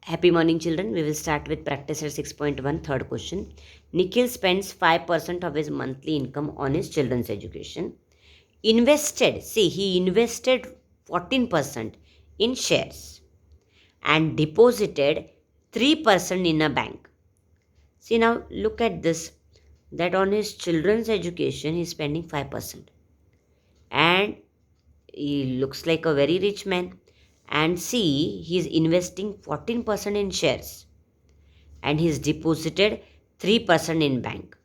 Happy morning, children. We will start with practice at 6.1, third question. Nikhil spends 5% of his monthly income on his children's education. He invested 14% in shares and deposited 3% in a bank. See, now look at this, that on his children's education, he is spending 5%. And he looks like a very rich man. And see, he is investing 14% in shares and he's deposited 3% in bank.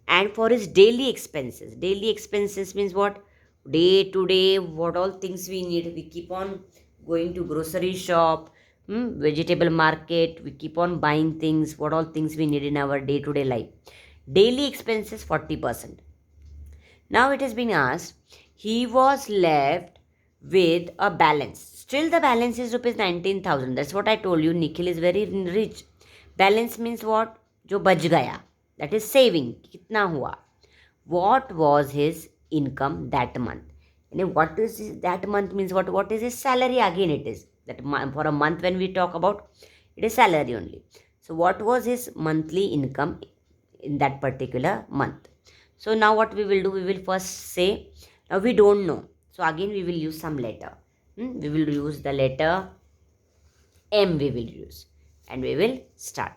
And for his daily expenses means what? Day to day, what all things we need. We keep on going to grocery shop, vegetable market, we keep on buying things, what all things we need in our day to day life. Daily expenses 40%. Now it has been asked, he was left with a balance. Still the balance is rupees 19,000. That's what I told you. Nikhil is very rich. Balance means what? जो बच गया. That is saving. कितना हुआ? What was his income that month? And what is that month means what? What is his salary? Again it is. That for a month when we talk about, it is salary only. So what was his monthly income in that particular month? So now what we will do, we will first say, now we don't know. So again we will use some letter. We will use the letter M we will use and we will start.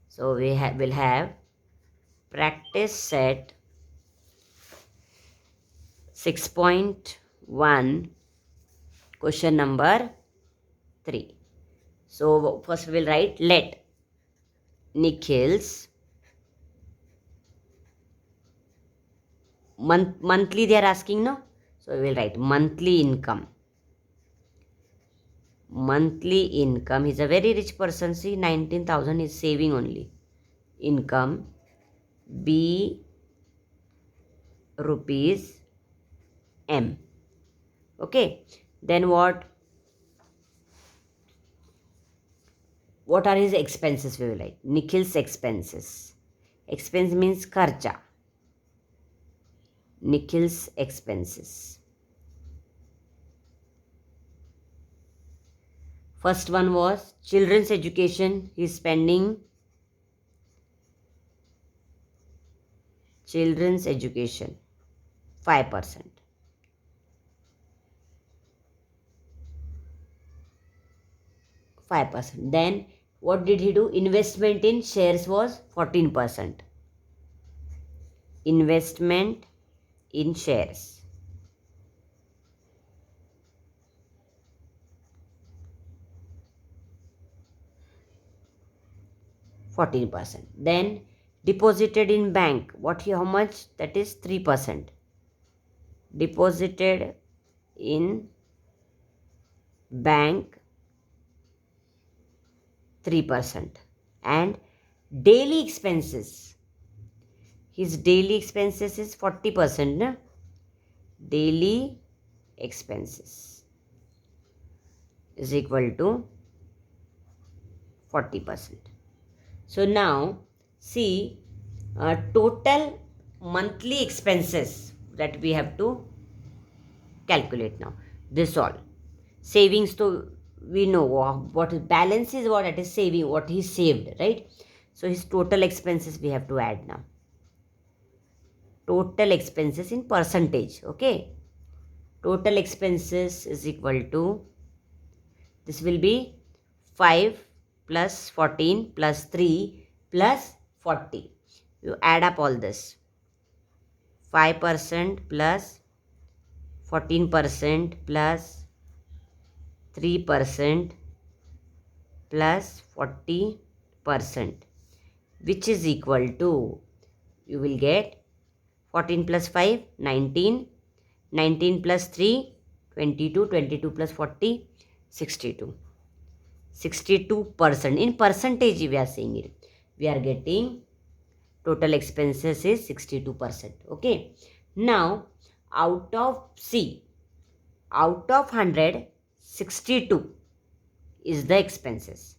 So we will have practice set 6.1 question number 3. So first we will write let Nikhil's monthly they are asking, no? So we will write monthly income. Monthly income, he's a very rich person. See, 19,000 is saving only. Income B rupees M. Okay. Then what are his expenses? We will write Nikhil's expenses. Expense means kharcha. Nikhil's expenses. First one was children's education. He is spending children's education 5%. Then what did he do? Investment in shares was 14%. Investment in shares. %. Then deposited in bank. How much? That is 3%. Deposited in bank 3%. And daily expenses. His daily expenses is 40%. Na? Daily expenses is equal to 40%. So now see total monthly expenses that we have to calculate now. This all. Savings, so we know what balance is, what it is saving, what he saved, right? So his total expenses we have to add now. Total expenses in percentage, okay? Total expenses is equal to, this will be 5 plus 14 plus 3 plus 40. You add up all this. 5% plus 14% plus 3% plus 40%, which is equal to, you will get 14 plus 5, 19, 19 plus 3, 22, 22 plus 40, 62. 62%. In percentage we are saying it. We are getting total expenses is 62%. Okay. Now, out of 100, 62 is the expenses.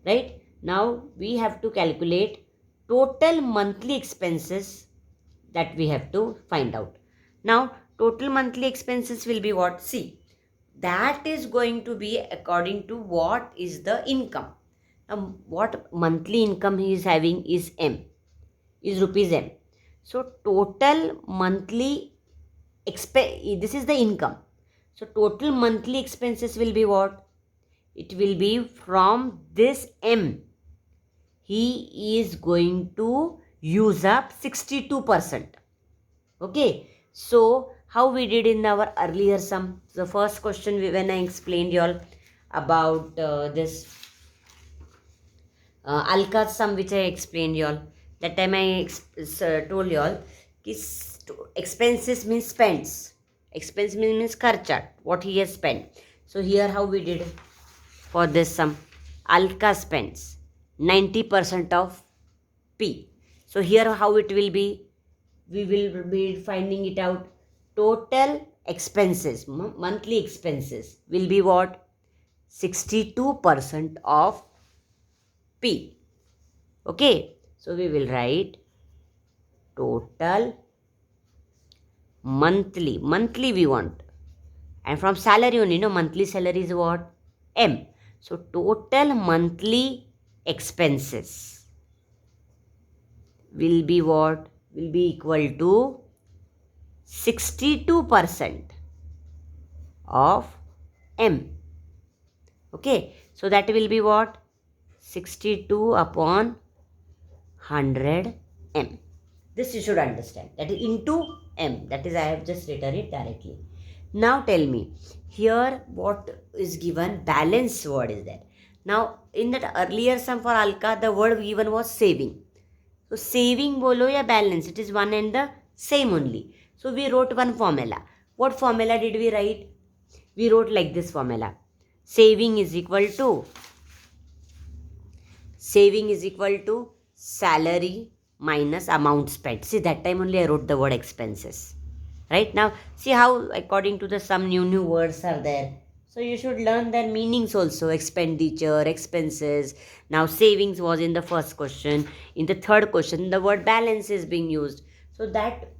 Right? Now, we have to calculate total monthly expenses that we have to find out. Now, total monthly expenses will be what? See, that is going to be according to what is the income. Now, what monthly income he is having is M, is rupees M. So, total monthly this is the income. So, total monthly expenses will be what? It will be from this M. He is going to use up 62%. Okay. So, how we did in our earlier sum? The first question when I explained y'all about this Alka's sum which I explained y'all. That time I told y'all expenses means spends. Expense means kharcha, what he has spent. So here how we did for this sum. Alka spends 90% of P. So here how it will be? We will be finding it out. Total expenses, monthly expenses will be what? 62% of P. Okay, so we will write total monthly we want, and from salary only, monthly salary is what? M. So total monthly expenses will be what? Will be equal to 62% of M. Okay, so that will be what? 62 upon 100 M. This you should understand. That is into M. That is, I have just written it directly. Now tell me, here what is given? Balance word is there. Now, in that earlier sum for Alka, the word given was saving. So, saving bolo ya balance, it is one and the same only. So, we wrote one formula. What formula did we write? We wrote like this formula. Saving is equal to salary minus amount spent. See, that time only I wrote the word expenses. Right now, see how according to the some new words are there. So you should learn their meanings also. Expenditure, expenses. Now savings was in the first question. In the third question, the word balance is being used. So that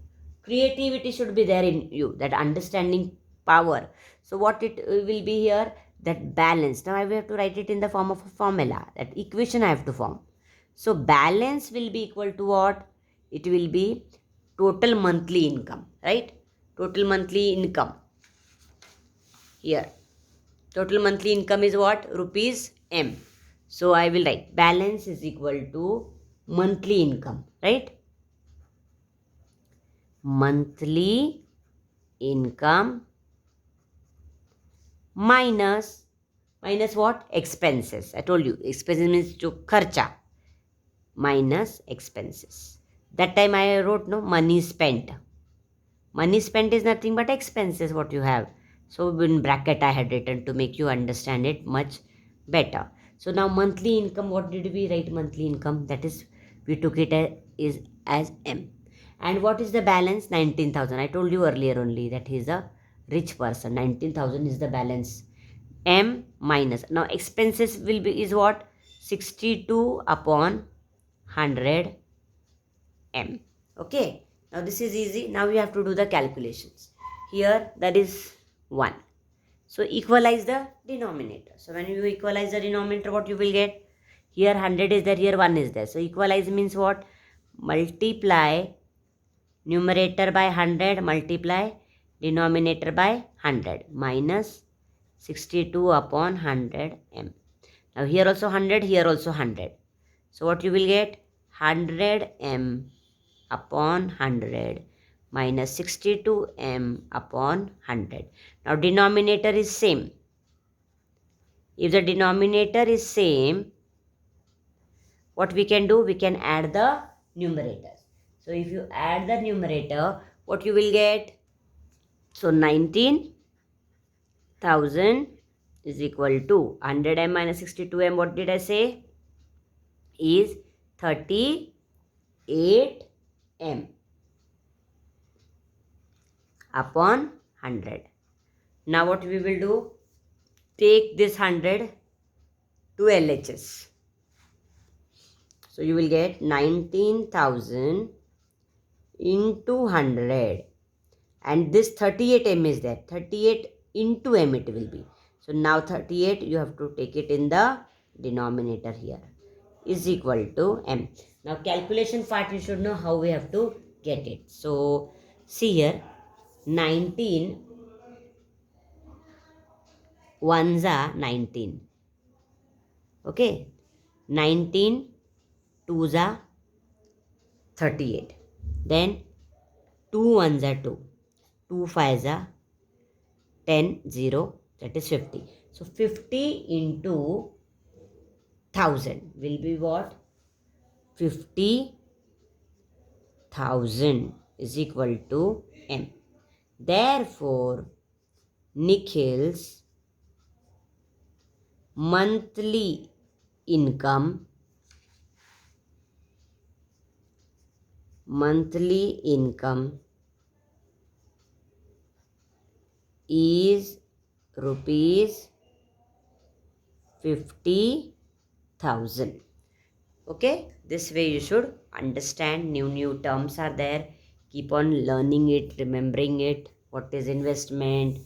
creativity should be there in you, that understanding power. So what it will be here? That balance. Now I will have to write it in the form of a formula. That equation I have to form. So balance will be equal to what? It will be total monthly income, right? Total monthly income. Here. Total monthly income is what? Rupees M. So I will write balance is equal to monthly income, right? Monthly income minus what? Expenses. I told you expenses means jo kharcha minus expenses. That time I wrote money spent. Money spent is nothing but expenses what you have. So in bracket I had written to make you understand it much better. So now monthly income, what did we write? Monthly income, that is we took it as M. And what is the balance? 19,000. I told you earlier only that he is a rich person. 19,000 is the balance. M minus. Now expenses will be is what? 62 upon 100 M. Okay. Now this is easy. Now we have to do the calculations. Here that is 1. So equalize the denominator. So when you equalize the denominator, what you will get? Here 100 is there, here 1 is there. So equalize means what? Multiply numerator by 100, multiply denominator by 100, minus 62 upon 100 M. Now here also 100, here also 100. So what you will get? 100 M upon 100 minus 62 M upon 100. Now denominator is same. If the denominator is same, what we can do? We can add the numerators. So if you add the numerator, what you will get? So 19,000 is equal to 100M minus 62M. What did I say? Is 38M upon 100. Now what we will do? Take this 100 to LHS. So you will get 19,000 into 100. And this 38M is there. 38 into m it will be. So now 38 you have to take it in the denominator here, is equal to m. Now calculation part you should know how we have to get it. So see here, 19 ones are 19. Okay, 19 twos are 38. Then 2 ones are 2. 2 fives are 10, 0, that is 50. So 50 into 1000 will be what? 50,000 is equal to m. Therefore, Nikhil's monthly income is rupees 50,000. Okay, this way you should understand. New terms are there. Keep on learning it, remembering it. What is investment?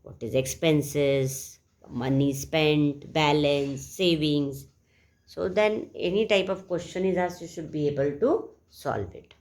What is expenses? Money spent, balance, savings. So then any type of question is asked, you should be able to solve it.